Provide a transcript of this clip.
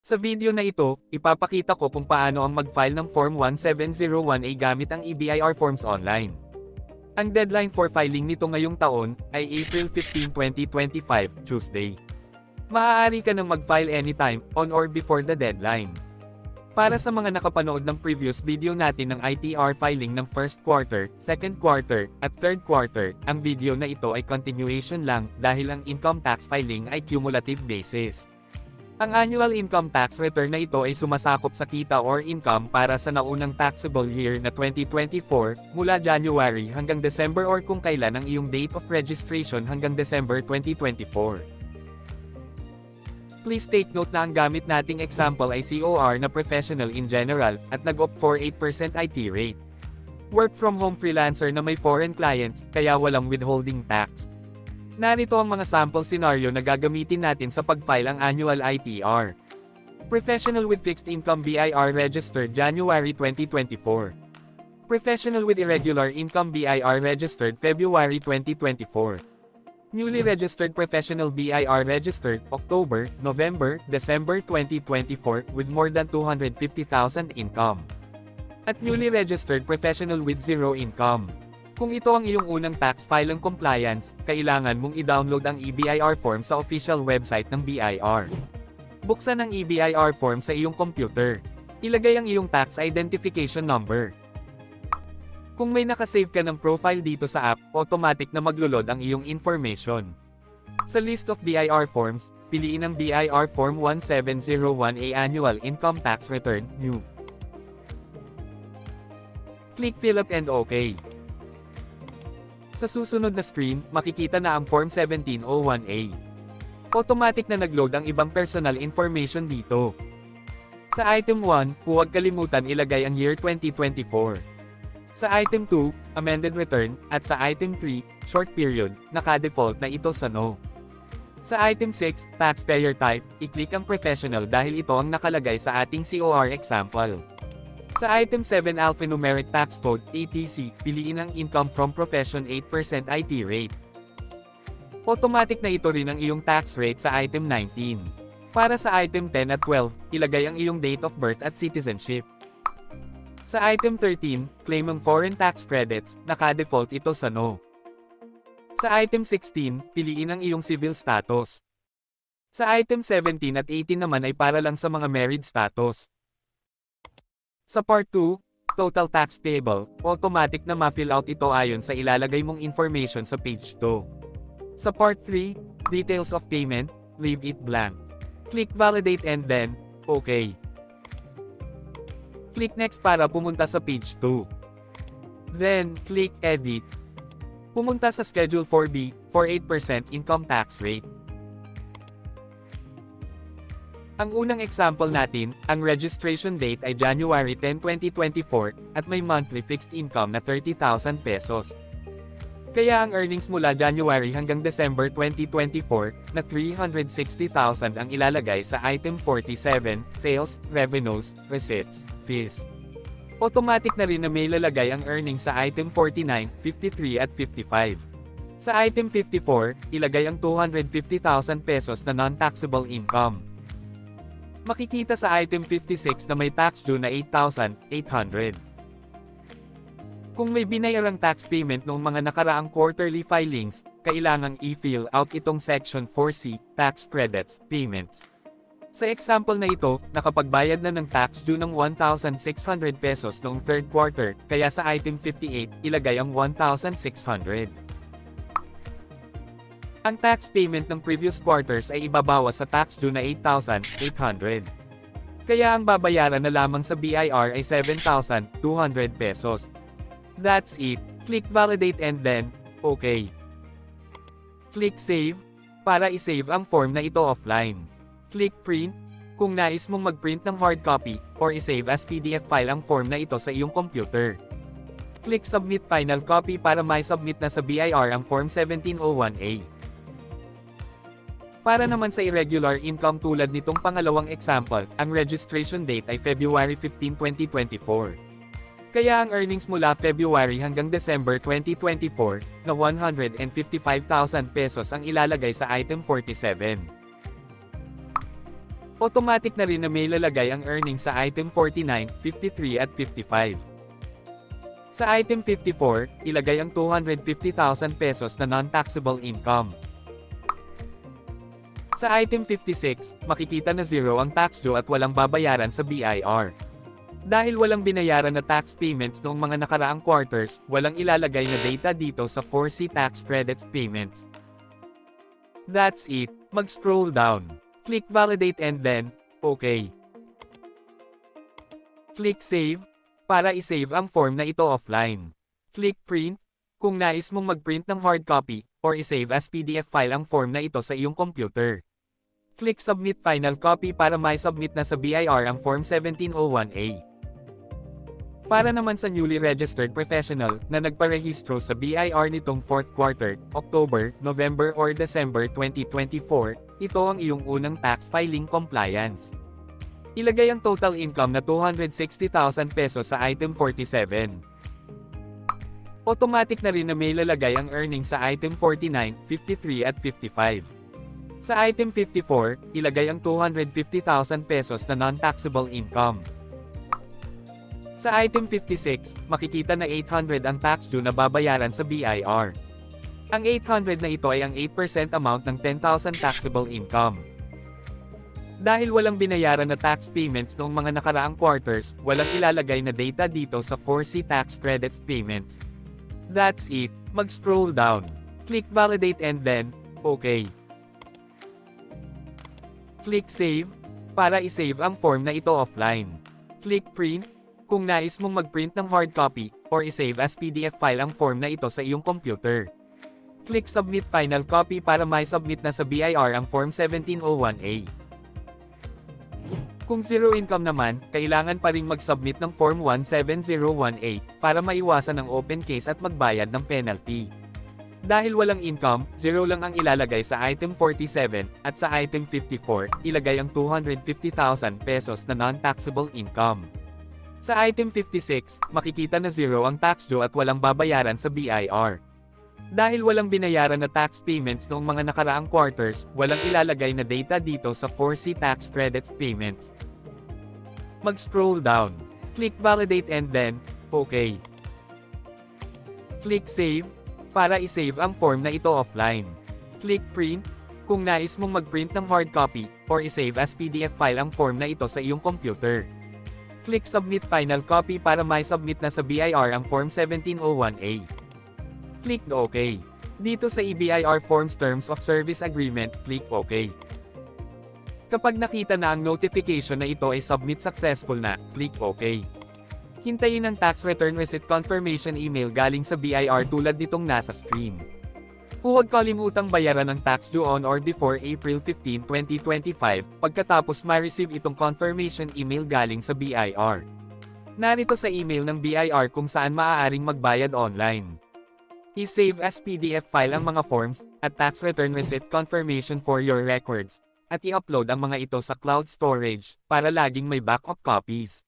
Sa video na ito, ipapakita ko kung paano ang mag-file ng Form 1701A gamit ang EBIR Forms online. Ang deadline for filing nito ngayong taon ay April 15, 2025, Tuesday. Maaari ka nang mag-file anytime, on or before the deadline. Para sa mga nakapanood ng previous video natin ng ITR filing ng first quarter, second quarter, at third quarter, ang video na ito ay continuation lang dahil ang income tax filing ay cumulative basis. Ang annual income tax return na ito ay sumasakop sa kita or income para sa naunang taxable year na 2024, mula January hanggang December or kung kailan ang iyong date of registration hanggang December 2024. Please take note na ang gamit nating example ay COR na professional in general, at nag-opt for 8% IT rate. Work from home freelancer na may foreign clients, kaya walang withholding tax. Narito ang mga sample scenario na gagamitin natin sa pag-file ang annual ITR. Professional with fixed income BIR registered January 2024. Professional with irregular income BIR registered February 2024. Newly registered professional BIR registered October, November, December 2024 with more than 250,000 income. At newly registered professional with zero income. Kung ito ang iyong unang tax filing compliance, kailangan mong i-download ang EBIR form sa official website ng BIR. Buksan ang EBIR form sa iyong computer. Ilagay ang iyong tax identification number. Kung may nakasave ka ng profile dito sa app, automatic na maglulod ang iyong information. Sa list of BIR forms, piliin ang BIR Form 1701A Annual Income Tax Return, New. Click Fill up and OK. Sa susunod na screen, makikita na ang Form 1701A. Automatic na nag-load ang ibang personal information dito. Sa Item 1, huwag kalimutan ilagay ang year 2024. Sa Item 2, Amended Return, at sa Item 3, Short Period, naka-default na ito sa No. Sa Item 6, Taxpayer Type, i-click ang Professional dahil ito ang nakalagay sa ating COR example. Sa Item 7 Alphanumeric Tax Code, ATC, piliin ang Income from Profession 8% IT rate. Automatic na ito rin ang iyong tax rate sa Item 19. Para sa Item 10 at 12, ilagay ang iyong date of birth at citizenship. Sa Item 13, claim ang foreign tax credits, naka-default ito sa No. Sa Item 16, piliin ang iyong civil status. Sa Item 17 at 18 naman ay para lang sa mga married status. Sa Part 2, Total Tax Payable, automatic na ma-fill out ito ayon sa ilalagay mong information sa page 2. Sa Part 3, Details of Payment, leave it blank. Click Validate and then, OK. Click Next para pumunta sa page 2. Then, click Edit. Pumunta sa Schedule 4B, for 8% income tax rate. Ang unang example natin, ang registration date ay January 10, 2024, at may monthly fixed income na 30,000 pesos. Kaya ang earnings mula January hanggang December 2024, na 360,000 ang ilalagay sa Item 47, Sales, Revenues, Receipts, Fees. Automatic na rin na may lalagay ang earnings sa Item 49, 53 at 55. Sa Item 54, ilagay ang 250,000 pesos na non-taxable income. Makikita sa Item 56 na may tax due na 8,800. Kung may binayarang tax payment noong mga nakaraang quarterly filings, kailangang i-fill out itong Section 4C, Tax Credits, Payments. Sa example na ito, nakapagbayad na ng tax due ng 1,600 pesos noong third quarter, kaya sa Item 58, ilagay ang 1,600. Ang tax payment ng previous quarters ay ibabawas sa tax due na 8,800. Kaya ang babayaran na lamang sa BIR ay 7,200 pesos. That's it. Click Validate and then, OK. Click Save, para i-save ang form na ito offline. Click Print, kung nais mong mag-print ng hard copy, or i-save as PDF file ang form na ito sa iyong computer. Click Submit Final Copy para mai-submit na sa BIR ang Form 1701A. Para naman sa irregular income tulad nitong pangalawang example, ang registration date ay February 15, 2024. Kaya ang earnings mula February hanggang December 2024, na 155,000 pesos ang ilalagay sa Item 47. Automatic na rin na may lalagay ang earnings sa item 49, 53 at 55. Sa item 54, ilagay ang 250,000 pesos na non-taxable income. Sa item 56, makikita na zero ang tax due at walang babayaran sa BIR. Dahil walang binayaran na tax payments noong mga nakaraang quarters, walang ilalagay na data dito sa 4C tax credits payments. That's it. Mag-scroll down. Click validate and then, okay. Click save, para isave ang form na ito offline. Click print, kung nais mong mag-print ng hard copy, or isave as PDF file ang form na ito sa iyong computer. Click submit final copy para mai-submit na sa BIR ang Form 1701A. Para naman sa newly registered professional na nagparehistro sa BIR nitong 4th quarter, October, November or December 2024, ito ang iyong unang tax filing compliance. Ilagay ang total income na 260,000 pesos sa item 47. Automatic na rin na may lalagay ang earnings sa item 49, 53 at 55. Sa item 54, ilagay ang 250,000 pesos na non-taxable income. Sa item 56, makikita na 800 ang tax due na babayaran sa BIR. Ang 800 na ito ay ang 8% amount ng 10,000 taxable income. Dahil walang binayaran na tax payments noong mga nakaraang quarters, walang ilalagay na data dito sa 4C tax credits payments. That's it. Mag-scroll down. Click validate and then, okay. Click save, para isave ang form na ito offline. Click print, kung nais mong mag-print ng hard copy, or isave as PDF file ang form na ito sa iyong computer. Click submit final copy para mai-submit na sa BIR ang Form 1701A. Kung zero income naman, kailangan pa ring mag-submit ng Form 1701A para maiwasan ang open case at magbayad ng penalty. Dahil walang income, zero lang ang ilalagay sa item 47, at sa item 54, ilagay ang 250,000 pesos na non-taxable income. Sa item 56, makikita na zero ang tax due at walang babayaran sa BIR. Dahil walang binayaran na tax payments noong mga nakaraang quarters, walang ilalagay na data dito sa 4C tax credits payments. Mag-scroll down. Click validate and then, okay. Click save, para isave ang form na ito offline. Click print, kung nais mong mag-print ng hard copy, or isave as PDF file ang form na ito sa iyong computer. Click submit final copy para mai-submit na sa BIR ang Form 1701A. Click OK. Dito sa EBIR Forms Terms of Service Agreement, click OK. Kapag nakita na ang notification na ito ay submit successful na, click OK. Hintayin ang tax return receipt confirmation email galing sa BIR tulad nitong nasa screen. Huwag kalimutang bayaran ang tax due on or before April 15, 2025, pagkatapos ma-receive itong confirmation email galing sa BIR. Narito sa email ng BIR kung saan maaaring magbayad online. I-save as PDF file ang mga forms, at tax return receipt confirmation for your records, at i-upload ang mga ito sa cloud storage, para laging may backup copies.